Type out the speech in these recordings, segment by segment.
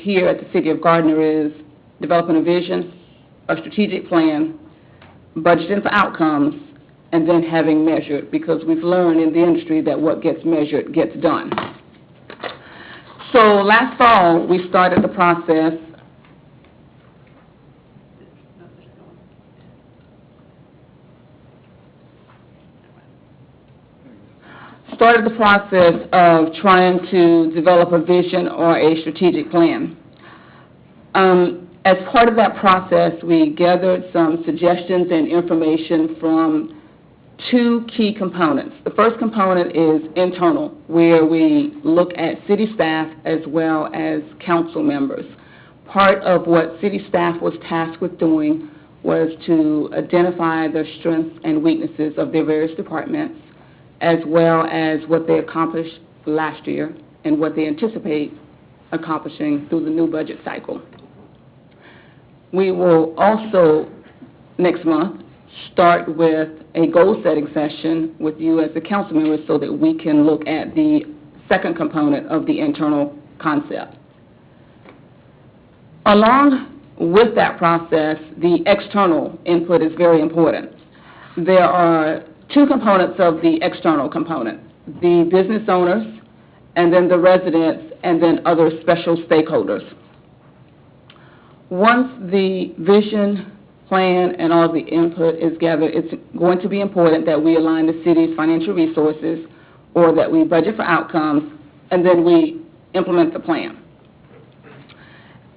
here at the City of Gardner is developing a vision, a strategic plan, budgeting for outcomes, and then having measured, because we've learned in the industry that what gets measured gets done. So last fall, we started the process of trying to develop a vision or a strategic plan. As part of that process, we gathered some suggestions and information from two key components. The first component is internal, where we look at city staff as well as council members. Part of what city staff was tasked with doing was to identify the strengths and weaknesses of their various departments, as well as what they accomplished last year and what they anticipate accomplishing through the new budget cycle. We will also, next month, start with a goal-setting session with you as the council members so that we can look at the second component of the internal concept. Along with that process, the external input is very important. There are two components of the external component: the business owners, and then the residents, and then other special stakeholders. Once the vision, plan, and all the input is gathered, it's going to be important that we align the city's financial resources, or that we budget for outcomes, and then we implement the plan.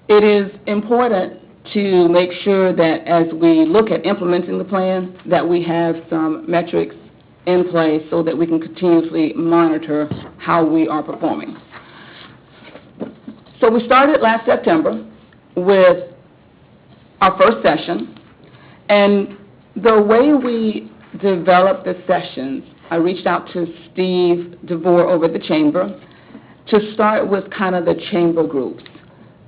It is important to make sure that as we look at implementing the plan, that we have some metrics in place so that we can continuously monitor how we are performing. So we started last September with our first session, and the way we developed the sessions, I reached out to Steve DeVore over at the Chamber to start with kind of the chamber groups.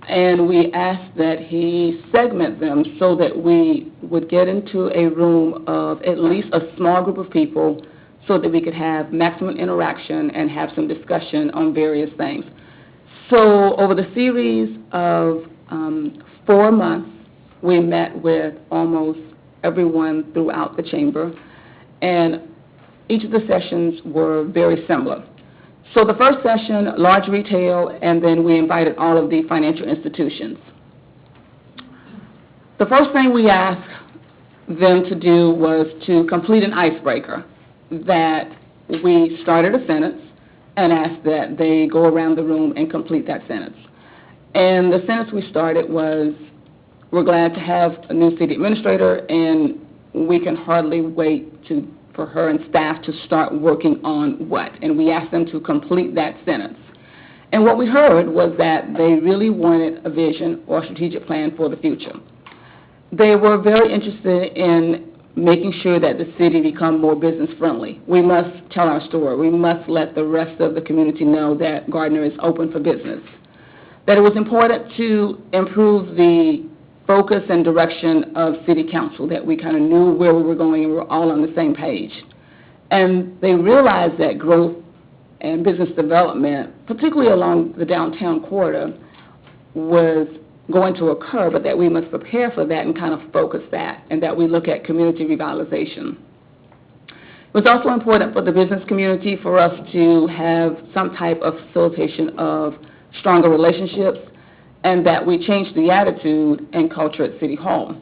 And we asked that he segment them so that we would get into a room of at least a small group of people so that we could have maximum interaction and have some discussion on various things. So over the series of 4 months, we met with almost everyone throughout the chamber, and each of the sessions were very similar. So the first session, large retail, and then we invited all of the financial institutions. The first thing we asked them to do was to complete an icebreaker, that we started a sentence and asked that they go around the room and complete that sentence. And the sentence we started was, "We're glad to have a new city administrator, and we can hardly wait for her and staff to start working on what?" And we asked them to complete that sentence. And what we heard was that they really wanted a vision or strategic plan for the future. They were very interested in making sure that the city become more business friendly. We must tell our story. We must let the rest of the community know that Gardner is open for business. That it was important to improve the focus and direction of city council, that we kind of knew where we were going and we were all on the same page. And they realized that growth and business development, particularly along the downtown corridor, was going to occur, but that we must prepare for that and kind of focus that, and that we look at community revitalization. It was also important for the business community for us to have some type of facilitation of stronger relationships, and that we change the attitude and culture at City Hall.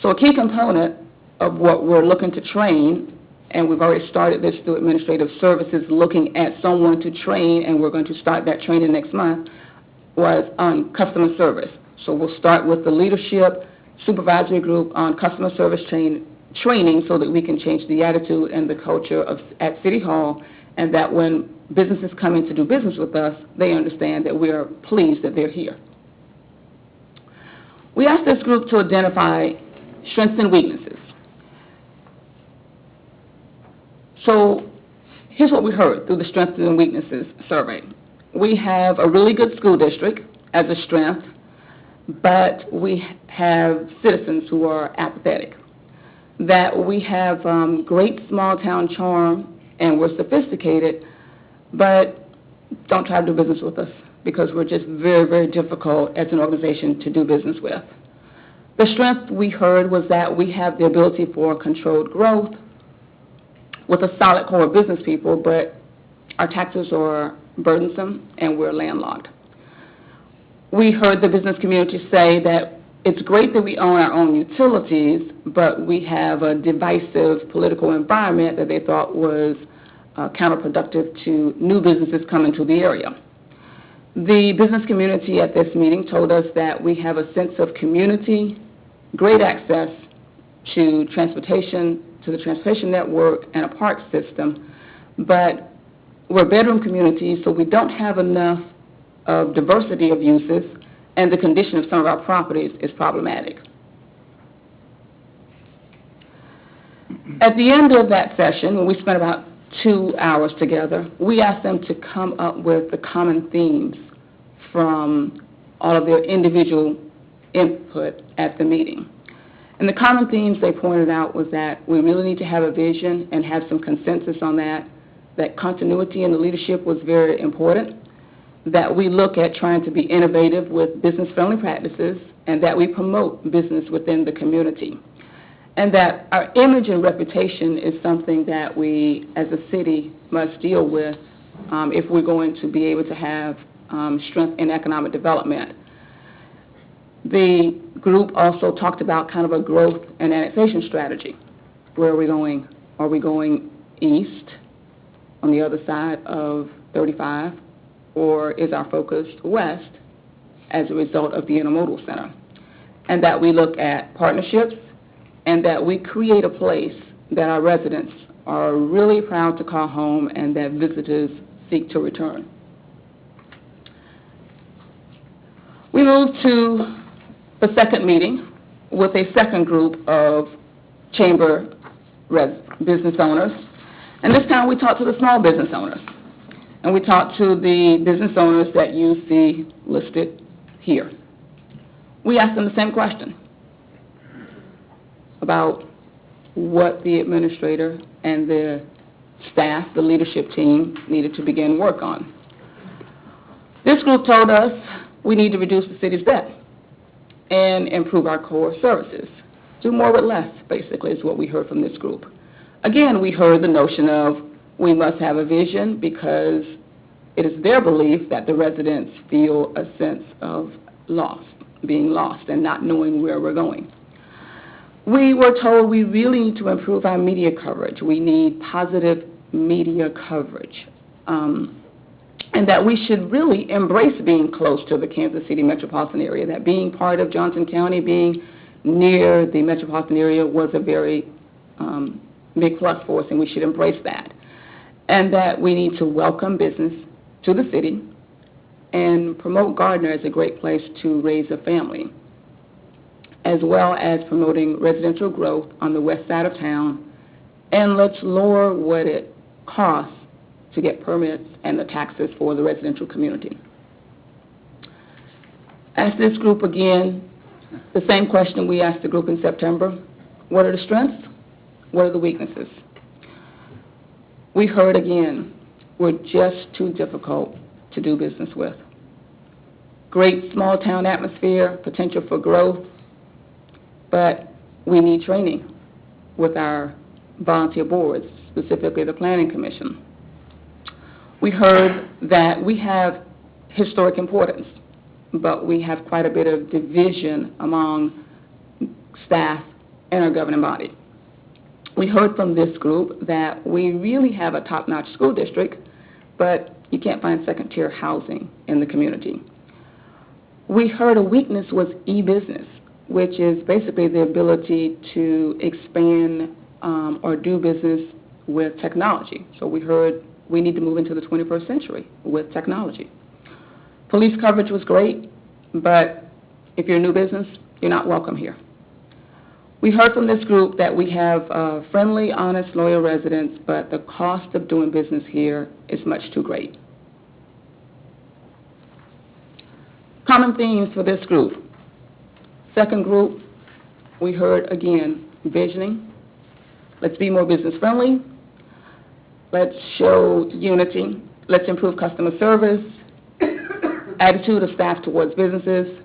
So a key component of what we're looking to train, and we've already started this through administrative services, looking at someone to train, and we're going to start that training next month, was on customer service. So we'll start with the leadership supervisory group on customer service training so that we can change the attitude and the culture at City Hall, and that when businesses come in to do business with us, they understand that we are pleased that they're here. We asked this group to identify strengths and weaknesses. So here's what we heard through the strengths and weaknesses survey. We have a really good school district as a strength, but we have citizens who are apathetic. That we have great small town charm and we're sophisticated, but don't try to do business with us. because we're just very, very difficult as an organization to do business with. The strength we heard was that we have the ability for controlled growth with a solid core of business people, but our taxes are burdensome and we're landlocked. We heard the business community say that it's great that we own our own utilities, but we have a divisive political environment that they thought was counterproductive to new businesses coming to the area. The business community at this meeting told us that we have a sense of community, great access to the transportation network and a park system, but we're a bedroom community, so we don't have enough of diversity of uses, and the condition of some of our properties is problematic. At the end of that session, when we spent about 2 hours together, we asked them to come up with the common themes from all of their individual input at the meeting. And the common themes they pointed out was that we really need to have a vision and have some consensus on that continuity in the leadership was very important, that we look at trying to be innovative with business-friendly practices, and that we promote business within the community. And that our image and reputation is something that we, as a city, must deal with if we're going to be able to have strength in economic development. The group also talked about kind of a growth and annexation strategy. Where are we going? Are we going east on the other side of 35, or is our focus west as a result of the intermodal center? And that we look at partnerships, and that we create a place that our residents are really proud to call home and that visitors seek to return. We moved to the second meeting with a second group of chamber business owners, and this time we talked to the small business owners, and we talked to the business owners that you see listed here. We asked them the same question about what the administrator and the staff, the leadership team, needed to begin work on. This group told us we need to reduce the city's debt and improve our core services. Do more with less, basically, is what we heard from this group. Again, we heard the notion of we must have a vision because it is their belief that the residents feel a sense of being lost and not knowing where we're going. We were told we really need to improve our media coverage. We need positive media coverage. And that we should really embrace being close to the Kansas City metropolitan area, that being part of Johnson County, being near the metropolitan area was a very big plus for us, and we should embrace that. And that we need to welcome business to the city and promote Gardner as a great place to raise a family, as well as promoting residential growth on the west side of town, and let's lower what it costs to get permits and the taxes for the residential community. Ask this group again the same question we asked the group in September. What are the strengths? What are the weaknesses? We heard again, we're just too difficult to do business with. Great small town atmosphere, potential for growth, but we need training with our volunteer boards, specifically the Planning Commission. We heard that we have historic importance, but we have quite a bit of division among staff and our governing body. We heard from this group that we really have a top-notch school district, but you can't find second-tier housing in the community. We heard a weakness was e-business, which is basically the ability to expand or do business with technology. So we heard we need to move into the 21st century with technology. Police coverage was great, but if you're a new business, you're not welcome here. We heard from this group that we have friendly, honest, loyal residents, but the cost of doing business here is much too great. Common themes for this group. Second group, we heard again, visioning. Let's be more business friendly. Let's show unity. Let's improve customer service. attitude of staff towards businesses,